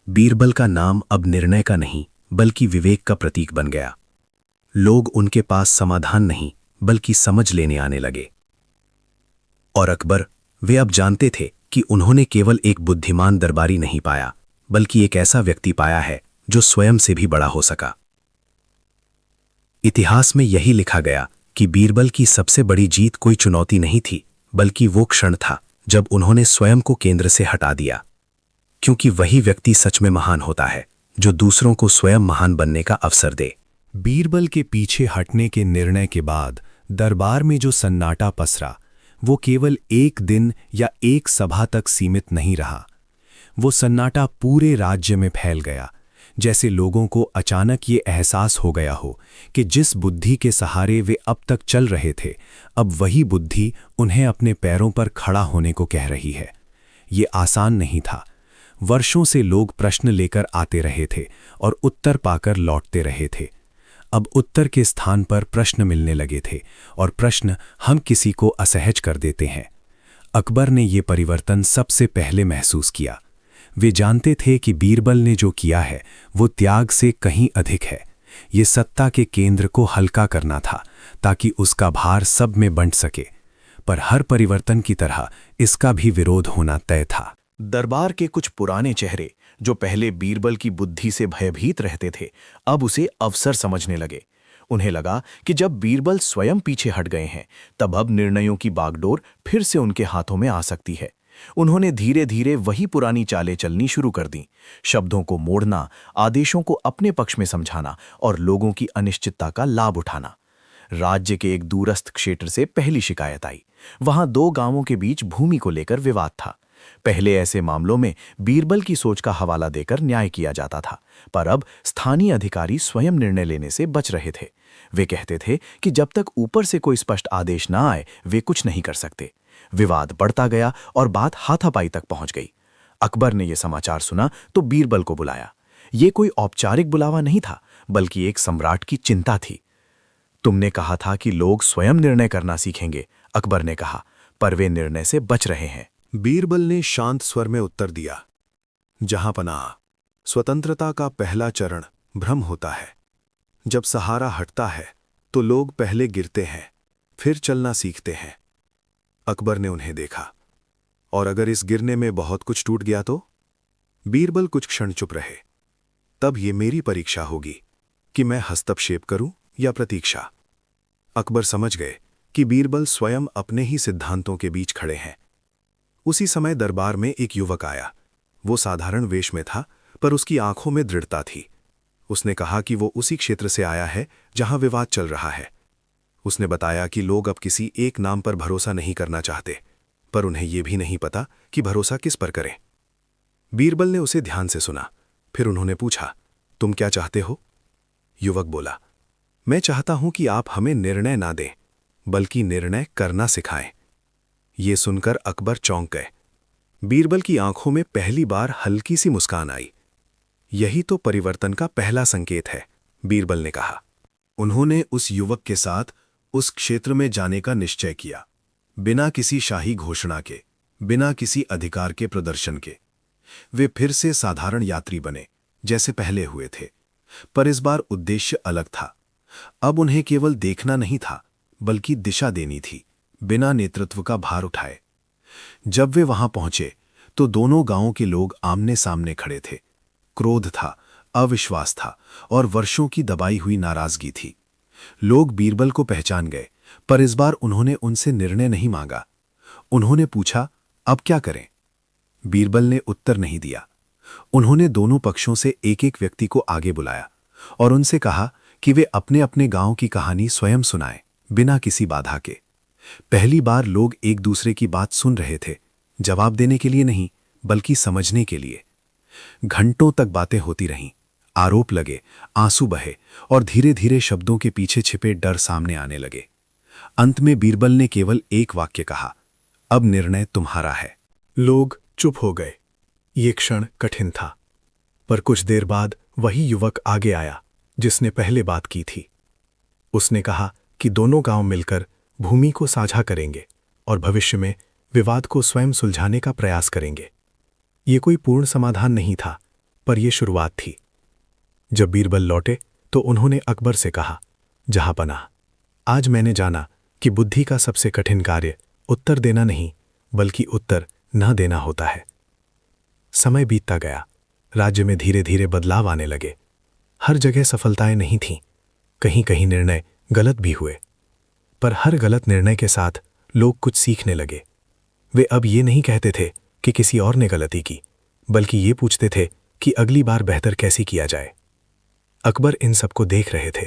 बीरबल का नाम अब निर्णय का नहीं बल्कि विवेक का प्रतीक बन गया। लोग उनके पास समाधान नहीं बल्कि समझ लेने आने लगे। और अकबर, वे अब जानते थे कि उन्होंने केवल एक बुद्धिमान दरबारी नहीं पाया, बल्कि एक ऐसा व्यक्ति पाया है जो स्वयं से भी बड़ा हो सका। इतिहास में यही लिखा गया कि बीरबल की सबसे बड़ी जीत कोई चुनौती नहीं थी, बल्कि वो क्षण था जब उन्होंने स्वयं को केंद्र से हटा दिया। क्योंकि वही व्यक्ति सच में महान होता है जो दूसरों को स्वयं महान बनने का अवसर दे। बीरबल के पीछे हटने के निर्णय के बाद दरबार में जो सन्नाटा पसरा, वो केवल एक दिन या एक सभा तक सीमित नहीं रहा। वो सन्नाटा पूरे राज्य में फैल गया, जैसे लोगों को अचानक ये एहसास हो गया हो कि जिस बुद्धि के सहारे वे अब तक चल रहे थे, अब वही बुद्धि उन्हें अपने पैरों पर खड़ा होने को कह रही है। ये आसान नहीं था। वर्षों से लोग प्रश्न लेकर आते रहे थे और उत्तर पाकर लौटते रहे थे। अब उत्तर के स्थान पर प्रश्न मिलने लगे थे, और प्रश्न हम किसी को असहज कर देते हैं। अकबर ने ये परिवर्तन सबसे पहले महसूस किया। वे जानते थे कि बीरबल ने जो किया है वो त्याग से कहीं अधिक है। ये सत्ता के केंद्र को हल्का करना था ताकि उसका भार सब में बंट सके। पर हर परिवर्तन की तरह इसका भी विरोध होना तय था। दरबार के कुछ पुराने चेहरे जो पहले बीरबल की बुद्धि से भयभीत रहते थे, अब उसे अवसर समझने लगे। उन्हें लगा कि जब बीरबल स्वयं पीछे हट गए हैं, तब अब निर्णयों की बागडोर फिर से उनके हाथों में आ सकती है। उन्होंने धीरे धीरे वही पुरानी चालें चलनी शुरू कर दी। शब्दों को मोड़ना, आदेशों को अपने पक्ष में समझाना और लोगों की अनिश्चितता का लाभ उठाना। राज्य के एक दूरस्थ क्षेत्र से पहली शिकायत आई। वहां 2 गांवों के बीच भूमि को लेकर विवाद था। पहले ऐसे मामलों में बीरबल की सोच का हवाला देकर न्याय किया जाता था, पर अब स्थानीय अधिकारी स्वयं निर्णय लेने से बच रहे थे। वे कहते थे कि जब तक ऊपर से कोई स्पष्ट आदेश ना आए, वे कुछ नहीं कर सकते। विवाद बढ़ता गया और बात हाथापाई तक पहुंच गई। अकबर ने यह समाचार सुना तो बीरबल को बुलाया। ये कोई औपचारिक बुलावा नहीं था, बल्कि एक सम्राट की चिंता थी। तुमने कहा था कि लोग स्वयं निर्णय करना सीखेंगे, अकबर ने कहा, पर वे निर्णय से बच रहे हैं। बीरबल ने शांत स्वर में उत्तर दिया, जहांपनाह, स्वतंत्रता का पहला चरण भ्रम होता है। जब सहारा हटता है तो लोग पहले गिरते हैं, फिर चलना सीखते हैं। अकबर ने उन्हें देखा। और अगर इस गिरने में बहुत कुछ टूट गया तो? बीरबल कुछ क्षण चुप रहे। तब ये मेरी परीक्षा होगी कि मैं हस्तक्षेप करूं या प्रतीक्षा। अकबर समझ गए कि बीरबल स्वयं अपने ही सिद्धांतों के बीच खड़े हैं। उसी समय दरबार में एक युवक आया। वो साधारण वेश में था, पर उसकी आंखों में दृढ़ता थी। उसने कहा कि वो उसी क्षेत्र से आया है जहां विवाद चल रहा है। उसने बताया कि लोग अब किसी एक नाम पर भरोसा नहीं करना चाहते, पर उन्हें यह भी नहीं पता कि भरोसा किस पर करें। बीरबल ने उसे ध्यान से सुना। फिर उन्होंने पूछा, तुम क्या चाहते हो? युवक बोला, मैं चाहता हूं कि आप हमें निर्णय ना दें, बल्कि निर्णय करना सिखाएं। ये सुनकर अकबर चौंक गए। बीरबल की आंखों में पहली बार हल्की सी मुस्कान आई। यही तो परिवर्तन का पहला संकेत है, बीरबल ने कहा। उन्होंने उस युवक के साथ उस क्षेत्र में जाने का निश्चय किया, बिना किसी शाही घोषणा के, बिना किसी अधिकार के प्रदर्शन के। वे फिर से साधारण यात्री बने, जैसे पहले हुए थे, पर इस बार उद्देश्य अलग था। अब उन्हें केवल देखना नहीं था, बल्कि दिशा देनी थी, बिना नेतृत्व का भार उठाए। जब वे वहां पहुंचे तो दोनों गांवों के लोग आमने सामने खड़े थे। क्रोध था, अविश्वास था और वर्षों की दबाई हुई नाराजगी थी। लोग बीरबल को पहचान गए, पर इस बार उन्होंने उनसे निर्णय नहीं मांगा। उन्होंने पूछा, अब क्या करें? बीरबल ने उत्तर नहीं दिया। उन्होंने दोनों पक्षों से एक एक व्यक्ति को आगे बुलाया और उनसे कहा कि वे अपने अपने गांव की कहानी स्वयं सुनाएं, बिना किसी बाधा के। पहली बार लोग एक दूसरे की बात सुन रहे थे, जवाब देने के लिए नहीं, बल्कि समझने के लिए। घंटों तक बातें होती रहीं, आरोप लगे, आंसू बहे और धीरे धीरे शब्दों के पीछे छिपे डर सामने आने लगे। अंत में बीरबल ने केवल एक वाक्य कहा, अब निर्णय तुम्हारा है। लोग चुप हो गए। ये क्षण कठिन था, पर कुछ देर बाद वही युवक आगे आया जिसने पहले बात की थी। उसने कहा कि दोनों गांव मिलकर भूमि को साझा करेंगे और भविष्य में विवाद को स्वयं सुलझाने का प्रयास करेंगे। ये कोई पूर्ण समाधान नहीं था, पर यह शुरुआत थी। जब बीरबल लौटे तो उन्होंने अकबर से कहा, जहांपनाह, आज मैंने जाना कि बुद्धि का सबसे कठिन कार्य उत्तर देना नहीं, बल्कि उत्तर न देना होता है। समय बीतता गया, राज्य में धीरे धीरे बदलाव आने लगे। हर जगह सफलताएं नहीं थीं, कहीं कहीं निर्णय गलत भी हुए, पर हर गलत निर्णय के साथ लोग कुछ सीखने लगे। वे अब ये नहीं कहते थे कि किसी और ने गलती की, बल्कि ये पूछते थे कि अगली बार बेहतर कैसे किया जाए। अकबर इन सबको देख रहे थे।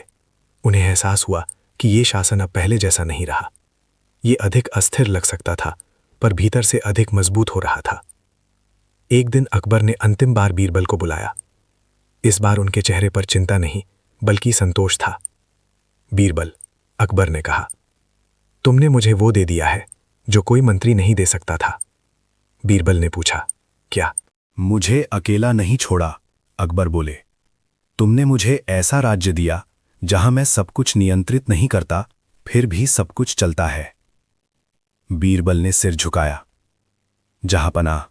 उन्हें एहसास हुआ कि ये शासन अब पहले जैसा नहीं रहा। ये अधिक अस्थिर लग सकता था, पर भीतर से अधिक मजबूत हो रहा था। एक दिन अकबर ने अंतिम बार बीरबल को बुलाया। इस बार उनके चेहरे पर चिंता नहीं, बल्कि संतोष था। बीरबल, अकबर ने कहा, तुमने मुझे वो दे दिया है जो कोई मंत्री नहीं दे सकता था। बीरबल ने पूछा, क्या? मुझे अकेला नहीं छोड़ा, अकबर बोले। तुमने मुझे ऐसा राज्य दिया जहां मैं सब कुछ नियंत्रित नहीं करता, फिर भी सब कुछ चलता है। बीरबल ने सिर झुकाया। जहांपनाह,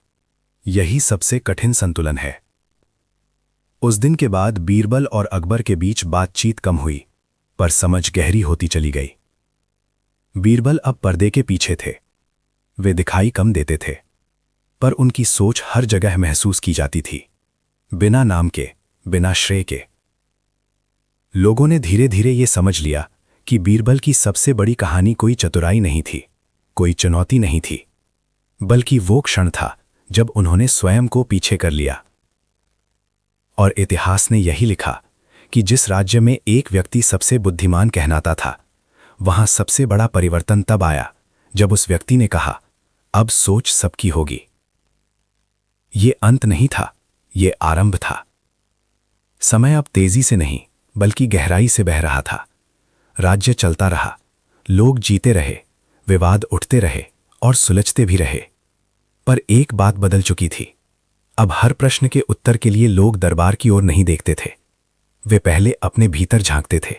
यही सबसे कठिन संतुलन है। उस दिन के बाद बीरबल और अकबर के बीच बातचीत कम हुई, पर समझ गहरी होती चली गई। बीरबल अब पर्दे के पीछे थे। वे दिखाई कम देते थे, पर उनकी सोच हर जगह महसूस की जाती थी, बिना नाम के, बिना श्रेय के। लोगों ने धीरे धीरे ये समझ लिया कि बीरबल की सबसे बड़ी कहानी कोई चतुराई नहीं थी, कोई चुनौती नहीं थी, बल्कि वो क्षण था जब उन्होंने स्वयं को पीछे कर लिया। और इतिहास ने यही लिखा कि जिस राज्य में एक व्यक्ति सबसे बुद्धिमान कहलाता था, वहां सबसे बड़ा परिवर्तन तब आया जब उस व्यक्ति ने कहा, अब सोच सबकी होगी। ये अंत नहीं था, ये आरंभ था। समय अब तेजी से नहीं, बल्कि गहराई से बह रहा था। राज्य चलता रहा, लोग जीते रहे, विवाद उठते रहे और सुलझते भी रहे। पर एक बात बदल चुकी थी। अब हर प्रश्न के उत्तर के लिए लोग दरबार की ओर नहीं देखते थे। वे पहले अपने भीतर झांकते थे,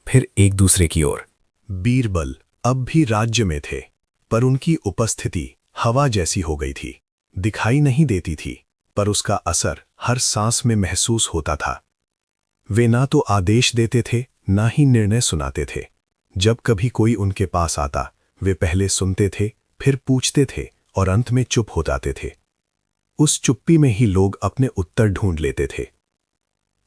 फिर एक दूसरे की ओर। बीरबल अब भी राज्य में थे, पर उनकी उपस्थिति हवा जैसी हो गई थी। दिखाई नहीं देती थी, पर उसका असर हर सांस में महसूस होता था। वे ना तो आदेश देते थे, ना ही निर्णय सुनाते थे। जब कभी कोई उनके पास आता, वे पहले सुनते थे, फिर पूछते थे और अंत में चुप हो जाते थे। उस चुप्पी में ही लोग अपने उत्तर ढूंढ लेते थे।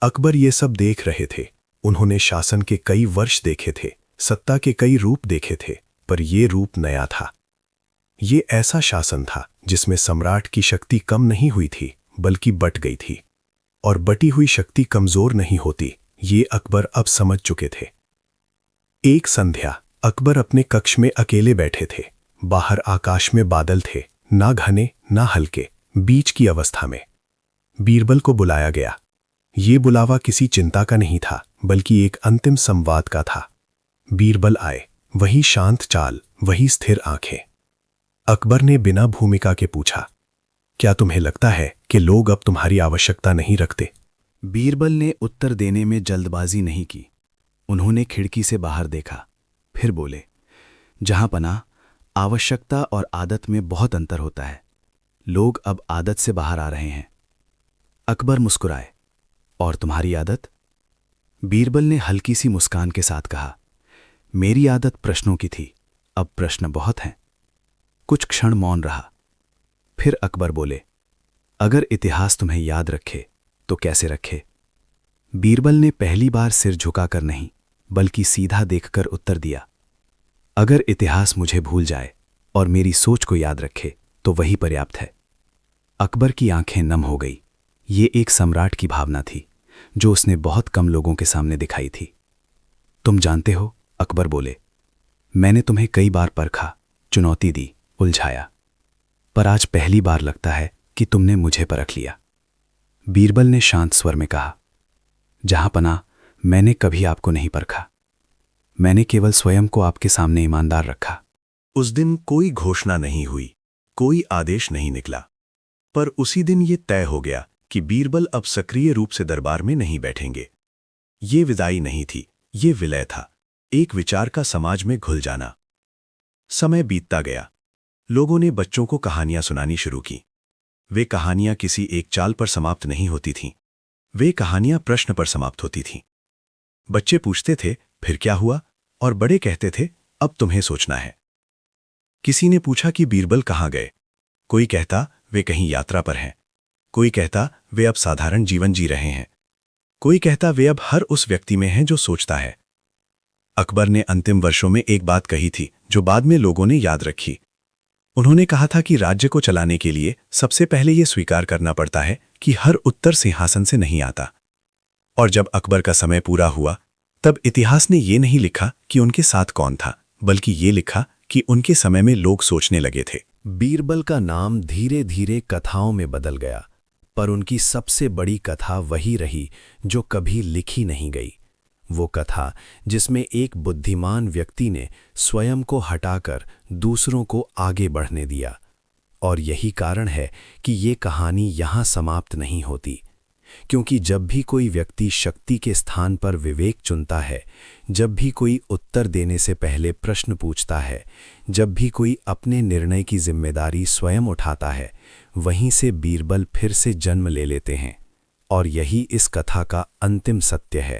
अकबर ये सब देख रहे थे। उन्होंने शासन के कई वर्ष देखे थे, सत्ता के कई रूप देखे थे, पर ये रूप नया था। ये ऐसा शासन था जिसमें सम्राट की शक्ति कम नहीं हुई थी, बल्कि बट गई थी। और बटी हुई शक्ति कमजोर नहीं होती, ये अकबर अब समझ चुके थे। एक संध्या अकबर अपने कक्ष में अकेले बैठे थे। बाहर आकाश में बादल थे, ना घने ना हल्के, बीच की अवस्था में। बीरबल को बुलाया गया। ये बुलावा किसी चिंता का नहीं था, बल्कि एक अंतिम संवाद का था। बीरबल आए, वही शांत चाल, वही स्थिर आंखें। अकबर ने बिना भूमिका के पूछा, क्या तुम्हें लगता है कि लोग अब तुम्हारी आवश्यकता नहीं रखते? बीरबल ने उत्तर देने में जल्दबाजी नहीं की। उन्होंने खिड़की से बाहर देखा, फिर बोले, जहां पनाह, आवश्यकता और आदत में बहुत अंतर होता है। लोग अब आदत से बाहर आ रहे हैं। अकबर मुस्कुराए, और तुम्हारी आदत? बीरबल ने हल्की सी मुस्कान के साथ कहा, मेरी आदत प्रश्नों की थी, अब प्रश्न बहुत हैं। कुछ क्षण मौन रहा। फिर अकबर बोले, अगर इतिहास तुम्हें याद रखे तो कैसे रखे? बीरबल ने पहली बार सिर झुकाकर नहीं, बल्कि सीधा देखकर उत्तर दिया, अगर इतिहास मुझे भूल जाए और मेरी सोच को याद रखे तो वही पर्याप्त है। अकबर की आंखें नम हो गई। ये एक सम्राट की भावना थी, जो उसने बहुत कम लोगों के सामने दिखाई थी। तुम जानते हो, अकबर बोले, मैंने तुम्हें कई बार परखा, चुनौती दी, उलझाया, पर आज पहली बार लगता है कि तुमने मुझे परख लिया। बीरबल ने शांत स्वर में कहा, जहां पनाह, मैंने कभी आपको नहीं परखा। मैंने केवल स्वयं को आपके सामने ईमानदार रखा। उस दिन कोई घोषणा नहीं हुई, कोई आदेश नहीं निकला, पर उसी दिन ये तय हो गया कि बीरबल अब सक्रिय रूप से दरबार में नहीं बैठेंगे। ये विदाई नहीं थी, ये विलय था, एक विचार का समाज में घुल जाना। समय बीतता गया। लोगों ने बच्चों को कहानियां सुनानी शुरू की। वे कहानियां किसी एक चाल पर समाप्त नहीं होती थीं। वे कहानियां प्रश्न पर समाप्त होती थीं। बच्चे पूछते थे, फिर क्या हुआ? और बड़े कहते थे, अब तुम्हें सोचना है। किसी ने पूछा कि बीरबल कहाँ गए? कोई कहता, वे कहीं यात्रा पर हैं। कोई कहता, वे अब साधारण जीवन जी रहे हैं। कोई कहता, वे अब हर उस व्यक्ति में हैं जो सोचता है। अकबर ने अंतिम वर्षों में एक बात कही थी, जो बाद में लोगों ने याद रखी। उन्होंने कहा था कि राज्य को चलाने के लिए सबसे पहले यह स्वीकार करना पड़ता है कि हर उत्तर सिंहासन से नहीं आता। और जब अकबर का समय पूरा हुआ, तब इतिहास ने यह नहीं लिखा कि उनके साथ कौन था, बल्कि ये लिखा कि उनके समय में लोग सोचने लगे थे। बीरबल का नाम धीरे धीरे कथाओं में बदल गया, पर उनकी सबसे बड़ी कथा वही रही जो कभी लिखी नहीं गई। वो कथा जिसमें एक बुद्धिमान व्यक्ति ने स्वयं को हटाकर दूसरों को आगे बढ़ने दिया। और यही कारण है कि ये कहानी यहाँ समाप्त नहीं होती, क्योंकि जब भी कोई व्यक्ति शक्ति के स्थान पर विवेक चुनता है, जब भी कोई उत्तर देने से पहले प्रश्न पूछता है, जब भी कोई अपने निर्णय की जिम्मेदारी स्वयं उठाता है, वहीं से बीरबल फिर से जन्म ले लेते हैं और यही इस कथा का अंतिम सत्य है।